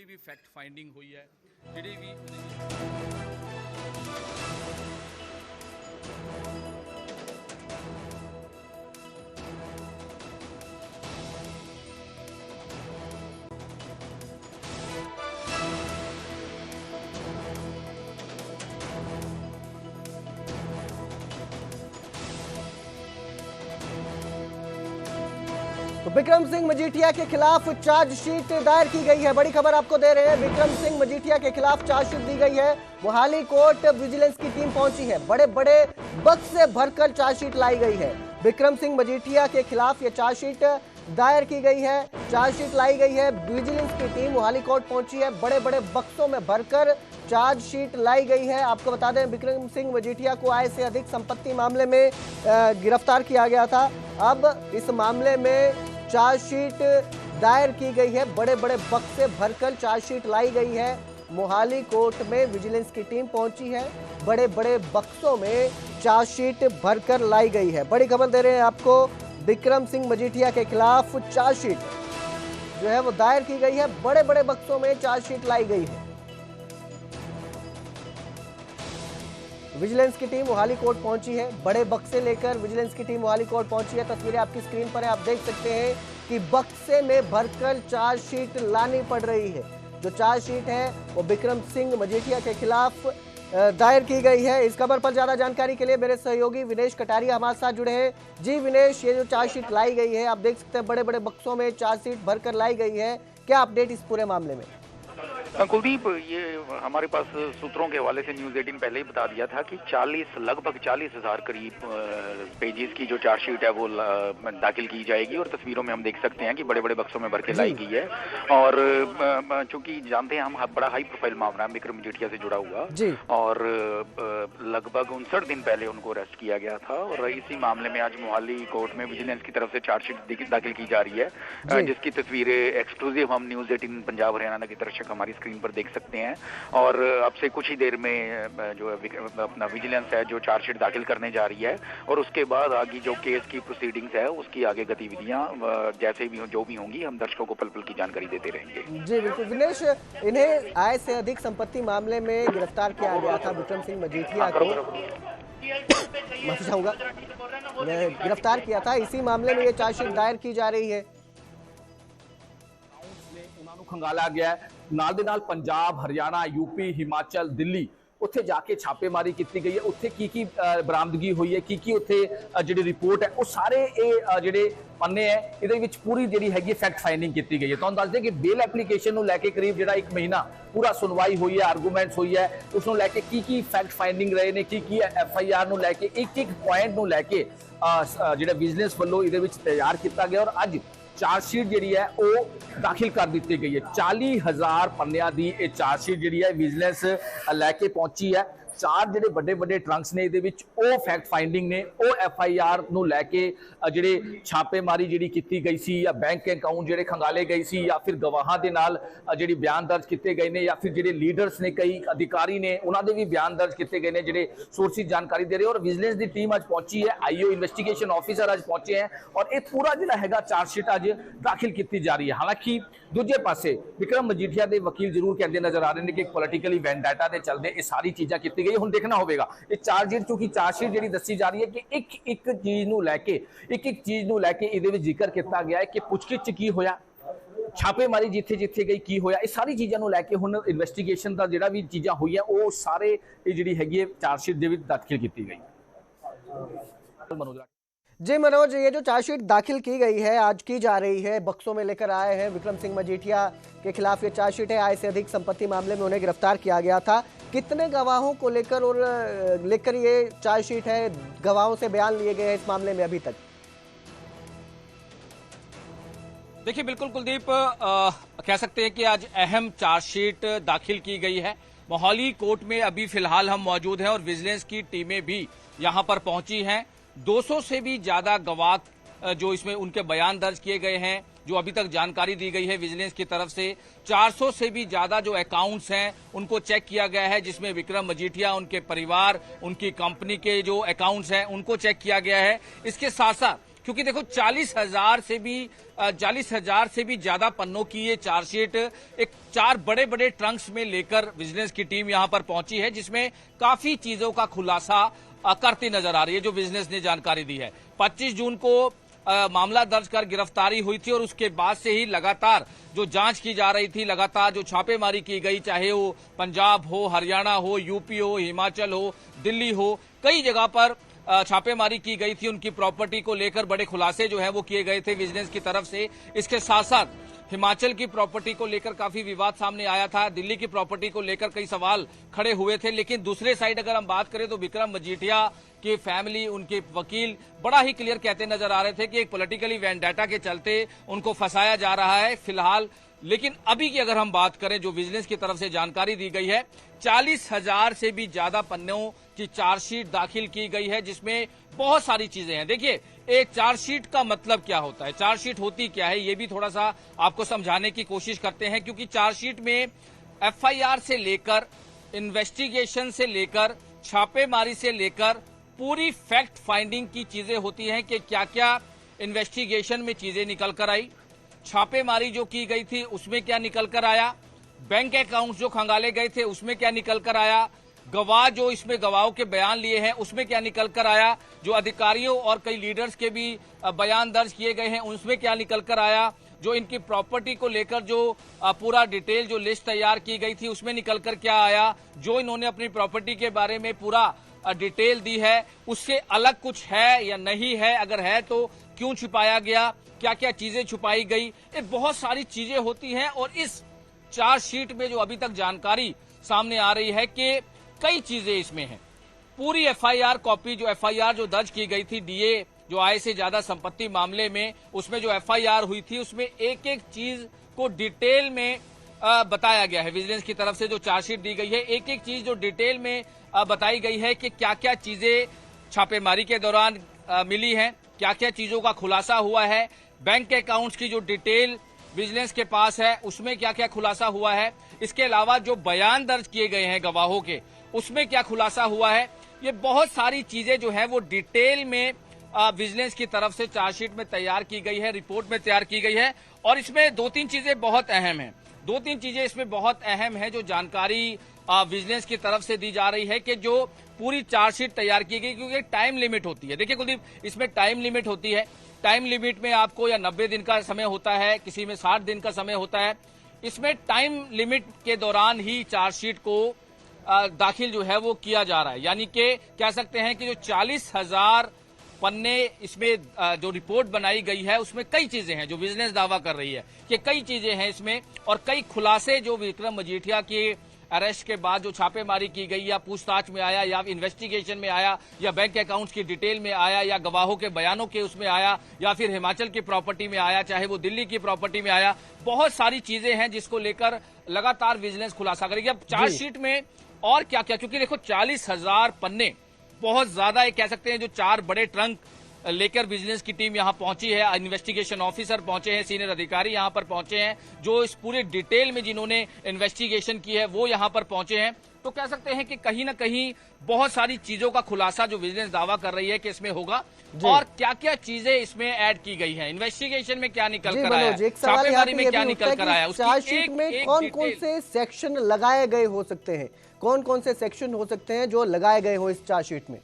ਜਿਹੜੀ ਵੀ fact finding ਹੋਈ ਹੈ, ਜਿਹੜੀ ਵੀ तो विक्रम सिंह मजीठिया के खिलाफ चार्जशीट दायर की गई है। बड़ी खबर आपको दे रहे हैं, विक्रम सिंह मजीठिया के खिलाफ चार्जशीट दी गई है। मोहाली कोर्ट विजिलेंस की टीम पहुंची है, बड़े बड़े बक्स से भरकर चार्जशीट लाई गई है। विक्रम सिंह मजीठिया के खिलाफ ये चार्जशीट दायर की गई है, चार्जशीट लाई गई है। विजिलेंस की टीम मोहाली कोर्ट पहुंची है, बड़े बड़े बक्सों में भरकर चार्जशीट लाई गई है। आपको बता दें, विक्रम सिंह मजीठिया को आय से अधिक संपत्ति मामले में गिरफ्तार किया गया था। अब इस मामले में चार्जशीट दायर की गई है, बड़े बड़े बक्स से भरकर चार्जशीट लाई गई है। मोहाली कोर्ट में विजिलेंस की टीम पहुंची है, बड़े बड़े बक्सों में चार्जशीट भरकर लाई गई है। बड़ी खबर दे रहे हैं आपको, विक्रम सिंह मजीठिया के खिलाफ चार्जशीट जो है वो दायर की गई है, बड़े बड़े बक्सों में चार्जशीट लाई गई है। विजिलेंस की टीम मोहाली कोर्ट पहुंची है, बड़े बक्से लेकर विजिलेंस की टीम मोहाली कोर्ट पहुंची है। तस्वीरें आपकी स्क्रीन पर है, आप देख सकते हैं कि बक्से में भरकर चार्जशीट लानी पड़ रही है। जो चार्जशीट है वो विक्रम सिंह मजीठिया के खिलाफ दायर की गई है। इस खबर पर ज्यादा जानकारी के लिए मेरे सहयोगी विनेश कटारिया हमारे साथ जुड़े हैं। जी विनेश, ये जो चार्जशीट लाई गई है, आप देख सकते हैं बड़े बड़े बक्सों में चार्जशीट भरकर लाई गई है, क्या अपडेट इस पूरे मामले में? कुलदीप, ये हमारे पास सूत्रों के हवाले से न्यूज़ 18 पहले ही बता दिया था कि लगभग 40,000 करीब पेजेस की जो चार्जशीट है वो दाखिल की जाएगी। और तस्वीरों में हम देख सकते हैं कि बड़े बड़े बक्सों में भर के लाई गई है। और चूंकि जानते हैं हम, बड़ा हाई प्रोफाइल मामला है विक्रम मजीठिया से जुड़ा हुआ, और लगभग 59 दिन पहले उनको अरेस्ट किया गया था। और इसी मामले में आज मोहाली कोर्ट में विजिलेंस की तरफ से चार्जशीट दाखिल की जा रही है, जिसकी तस्वीरें एक्सक्लूसिव हम न्यूज़ 18 पंजाब हरियाणा के दर्शक हमारी स्क्रीन पर देख सकते हैं। और अब से कुछ ही देर में जो अपना विजिलेंस है जो चार्जशीट दाखिल करने जा रही है, और उसके बाद आगे जो केस की प्रोसीडिंग्स है उसकी आगे गतिविधियां जैसे भी जो भी होंगी हम दर्शकों को पल पल की जानकारी देते रहेंगे। जी बिल्कुल विनेश, इन्हें आय से अधिक संपत्ति मामले में गिरफ्तार किया गया था। विक्रम सिंह मजीठिया को माफी चाहूंगा, गिरफ्तार किया था, इसी मामले में ये चार्जशीट दायर की जा रही है। खंगाला गया है, नाल दे नाल पंजाब, हरियाणा, यूपी, हिमाचल, दिल्ली उत्थे जाके छापेमारी की गई है। उत्थे की बरामदगी हुई है, की उत्थे जिहड़ी रिपोर्ट है वो सारे जिहड़े पन्ने है इहदे विच पूरी जिहड़ी हैगी फैक्ट फाइंडिंग की गई है। तुहानूं दस दें कि बेल एप्लीकेशन नूं लैके करीब जिहड़ा 1 महीना पूरा सुनवाई हुई है, आर्गूमेंट्स हुई है, उसनूं लैके की फैक्ट फाइंडिंग रहे ने, की FIR नूं लैके एक पॉइंट नूं लैके जिहड़ा विजिलेंस वल्लों इहदे विच तैयार किया गया। और अज चार्जशीट जिहड़ी है वो दाखिल कर दी गई है। 40,000 पन्नियां दी ये चार्जशीट जिहड़ी है विजिलेंस लैके पहुंची है। 4 जिहड़े बड़े बड़े ट्रंक्स ने इहदे विच ओ फैक्ट फाइंडिंग ने, ओ FIR नूं लैके जिहड़े छापेमारी जिहड़ी कीती गई सी, या बैंक अकाउंट जिहड़े खंगाले गए सी, या फिर गवाहां दे नाल जिहड़ी बयान दर्ज किए गए ने, या फिर जिहड़े लीडर्स ने, कई अधिकारी ने, उन्हां दे भी बयान दर्ज किए गए ने जिहड़े सोर्सिस जानकारी दे रहे। और विजिलेंस की टीम अज पहुंची है, IO इन्वेस्टिगेशन ऑफिसर अज पहुंचे हैं, और यह पूरा जिहड़ा हैगा चार्जशीट अज दाखिल की जा रही है। हालांकि दूजे पासे विक्रम मजीठिया के वकील जरूर कहते नजर आ रहे हैं कि पॉलिटिकली वेंडाटा के चलते ये सारी चीज़ां की गई। हुण देखना होगा ये चार्जशीट, चूंकि चार्जशीट जिहड़ी दसी जा रही है कि एक चीज़ नूं लैके इहदे विच जिक्र किया गया है कि पुछगिछ की होया, छापेमारी जिथे जिथे गई की होया, ये सारी चीज़ों को लैके हुण इन्वेस्टिगेशन का जिहड़ा भी चीज़ां हुई है वो सारे ये जिहड़ी हैगी चार्जशीट दे विच दाखिल की गई। जी मनोज, ये जो चार्जशीट दाखिल की गई है, आज की जा रही है, बक्सों में लेकर आए हैं विक्रम सिंह मजीठिया के खिलाफ ये चार्जशीट है। आय से अधिक संपत्ति मामले में उन्हें गिरफ्तार किया गया था। कितने गवाहों को लेकर ये चार्जशीट है, गवाहों से बयान लिए गए हैं इस मामले में अभी तक? देखिए बिल्कुल कुलदीप, कह सकते हैं कि आज अहम चार्जशीट दाखिल की गई है। मोहाली कोर्ट में अभी फिलहाल हम मौजूद हैं और विजिलेंस की टीमें भी यहां पर पहुंची हैं। 200 से भी ज्यादा गवाह जो इसमें उनके बयान दर्ज किए गए हैं, जो अभी तक जानकारी दी गई है विजिलेंस की तरफ से। 400 से भी ज्यादा जो अकाउंट्स हैं उनको चेक किया गया है, जिसमें विक्रम मजीठिया, उनके परिवार, उनकी कंपनी के जो अकाउंट्स हैं उनको चेक किया गया है। इसके साथ साथ क्योंकि देखो 40,000 से भी ज्यादा पन्नों की ये चार्जशीट एक 4 बड़े बड़े ट्रंक्स में लेकर विजिलेंस की टीम यहां पर पहुंची है, जिसमें काफी चीजों का खुलासा करती नजर आ रही है, जो विजिलेंस ने जानकारी दी है। 25 जून को मामला दर्ज कर गिरफ्तारी हुई थी और उसके बाद से ही लगातार जो जांच की जा रही थी, लगातार जो छापेमारी की गई, चाहे वो पंजाब हो, हरियाणा हो, यूपी हो, हिमाचल हो, दिल्ली हो, कई जगह पर छापेमारी की गई थी। उनकी प्रॉपर्टी को लेकर बड़े खुलासे जो है वो किए गए थे विजिलेंस की तरफ से। इसके साथ साथ हिमाचल की प्रॉपर्टी को लेकर काफी विवाद सामने आया था, दिल्ली की प्रॉपर्टी को लेकर कई सवाल खड़े हुए थे। लेकिन दूसरे साइड अगर हम बात करें तो विक्रम मजीठिया की फैमिली, उनके वकील बड़ा ही क्लियर कहते नजर आ रहे थे कि एक पॉलिटिकली वेंडेटा के चलते उनको फंसाया जा रहा है फिलहाल। लेकिन अभी की अगर हम बात करें, जो विजिलेंस की तरफ से जानकारी दी गई है, 40,000 से भी ज्यादा पन्नों की चार्जशीट दाखिल की गई है, जिसमें बहुत सारी चीजें हैं। देखिए, एक चार्जशीट का मतलब क्या होता है, चार्जशीट होती क्या है, ये भी थोड़ा सा आपको समझाने की कोशिश करते हैं। क्योंकि चार्जशीट में एफआईआर से लेकर, इन्वेस्टिगेशन से लेकर, छापेमारी से लेकर पूरी फैक्ट फाइंडिंग की चीजें होती हैं कि क्या क्या इन्वेस्टिगेशन में चीजें निकल कर आई, छापेमारी जो की गई थी उसमें क्या निकल कर आया, बैंक अकाउंट जो खंगाले गए थे उसमें क्या निकल कर आया, गवाह जो इसमें गवाहों के बयान लिए हैं उसमें क्या निकल कर आया, जो अधिकारियों और कई लीडर्स के भी बयान दर्ज किए गए हैं उसमें क्या निकल कर आया, जो इनकी प्रॉपर्टी को लेकर जो पूरा डिटेल जो लिस्ट तैयार की गई थी उसमें निकल कर क्या आया, जो इन्होंने अपनी प्रॉपर्टी के बारे में पूरा डिटेल दी है उससे अलग कुछ है या नहीं है, अगर है तो क्यों छुपाया गया, क्या क्या चीजें छुपाई गई, ये बहुत सारी चीजें होती हैं। और इस चार्जशीट में जो अभी तक जानकारी सामने आ रही है कि कई चीजें इसमें हैं। पूरी एफआईआर कॉपी, जो एफआईआर जो दर्ज की गई थी डीए जो आय से ज्यादा संपत्ति मामले में, उसमें जो एफआईआर हुई थी उसमें एक एक चीज को डिटेल में बताया गया है। विजिलेंस की तरफ से जो चार्जशीट दी गई है, एक एक चीज जो डिटेल में बताई गई है कि क्या क्या चीजें छापेमारी के दौरान मिली हैं, क्या क्या चीजों का खुलासा हुआ है, बैंक अकाउंट्स की जो डिटेल विजिलेंस के पास है उसमें क्या क्या खुलासा हुआ है, इसके अलावा जो बयान दर्ज किए गए हैं गवाहों के उसमें क्या खुलासा हुआ है। ये बहुत सारी चीजें जो है वो डिटेल में विजिलेंस की तरफ से चार्जशीट में तैयार की गई है, रिपोर्ट में तैयार की गई है। और इसमें 2-3 चीजें बहुत अहम हैं, 2-3 चीजें इसमें बहुत अहम है जो जानकारी विजिलेंस की तरफ से दी जा रही है कि जो पूरी चार्जशीट तैयार की गई, क्योंकि टाइम लिमिट होती है। देखिए कुलदीप, इसमें टाइम लिमिट होती है, टाइम लिमिट में आपको या 90 दिन का समय होता है, किसी में 60 दिन का समय होता है। इसमें टाइम लिमिट के दौरान ही चार्जशीट को दाखिल जो है वो किया जा रहा है। यानी कि कह सकते हैं कि जो 40,000 पन्ने इसमें जो रिपोर्ट बनाई गई है उसमें कई चीजें हैं जो विजिलेंस दावा कर रही है कि कई चीजें हैं इसमें, और कई खुलासे जो विक्रम मजीठिया के अरेस्ट के बाद जो छापेमारी की गई या पूछताछ में आया या इन्वेस्टिगेशन में आया या बैंक अकाउंट्स की डिटेल में आया या गवाहों के बयानों के उसमें आया या फिर हिमाचल की प्रॉपर्टी में आया, चाहे वो दिल्ली की प्रॉपर्टी में आया, बहुत सारी चीजें हैं जिसको लेकर लगातार विजिलेंस खुलासा करेगी। अब चार्जशीट में और क्या क्या, क्योंकि देखो 40,000 पन्ने बहुत ज्यादा कह सकते हैं, जो 4 बड़े ट्रंक लेकर विजिलेंस की टीम यहां पहुंची है, इन्वेस्टिगेशन ऑफिसर पहुंचे हैं, सीनियर अधिकारी यहां पर पहुंचे हैं, जो इस पूरे डिटेल में जिन्होंने इन्वेस्टिगेशन की है वो यहां पर पहुंचे हैं। तो कह सकते हैं कि कहीं ना कहीं बहुत सारी चीजों का खुलासा जो विजिलेंस दावा कर रही है कि इसमें होगा, और क्या क्या चीजें इसमें ऐड की गई हैं, इन्वेस्टिगेशन में क्या निकल कर आया, छापेमारी में क्या निकल कर आया, चार्जशीट में कौन कौन से सेक्शन लगाए गए हो सकते हैं, कौन कौन से सेक्शन हो सकते हैं जो लगाए गए हो इस चार्जशीट में।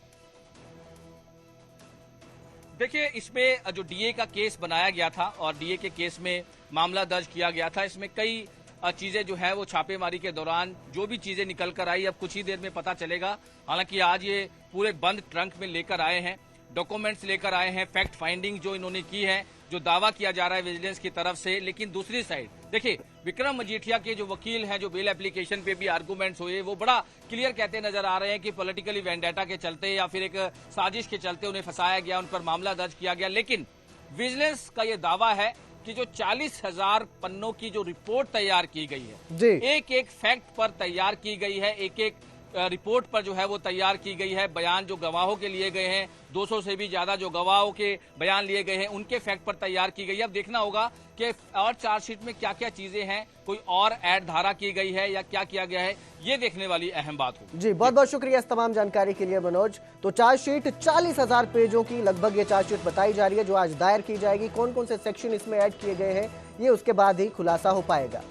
देखिए, इसमें जो डीए का केस बनाया गया था और डीए के केस में मामला दर्ज किया गया था, इसमें कई चीजें जो है वो छापेमारी के दौरान जो भी चीजें निकल कर आई अब कुछ ही देर में पता चलेगा। हालांकि आज ये पूरे बंद ट्रंक में लेकर आए हैं, डॉक्यूमेंट्स लेकर आए हैं, फैक्ट फाइंडिंग जो इन्होंने की है, जो दावा किया जा रहा है विजिलेंस की तरफ से। लेकिन दूसरी साइड देखिए, विक्रम मजीठिया के जो वकील हैं, जो बेल एप्लीकेशन पे भी आर्गूमेंट्स हुए, वो बड़ा क्लियर कहते नजर आ रहे हैं कि पॉलिटिकली वेंडेटा के चलते या फिर एक साजिश के चलते उन्हें फंसाया गया, उन पर मामला दर्ज किया गया। लेकिन विजिलेंस का ये दावा है कि जो 40,000 पन्नों की जो रिपोर्ट तैयार की गई है, एक एक फैक्ट पर तैयार की गई है, एक एक रिपोर्ट पर जो है वो तैयार की गई है। बयान जो गवाहों के लिए गए हैं, 200 से भी ज्यादा जो गवाहों के बयान लिए गए हैं, उनके फैक्ट पर तैयार की गई है। अब देखना होगा कि और चार्जशीट में क्या क्या चीजें हैं, कोई और ऐड धारा की गई है या क्या किया गया है, ये देखने वाली अहम बात होगी। जी, बहुत बहुत शुक्रिया इस तमाम जानकारी के लिए मनोज। तो चार्जशीट 40,000 पेजों की लगभग ये चार्जशीट बताई जा रही है जो आज दायर की जाएगी। कौन कौन से सेक्शन इसमें ऐड किए गए हैं ये उसके बाद ही खुलासा हो पाएगा।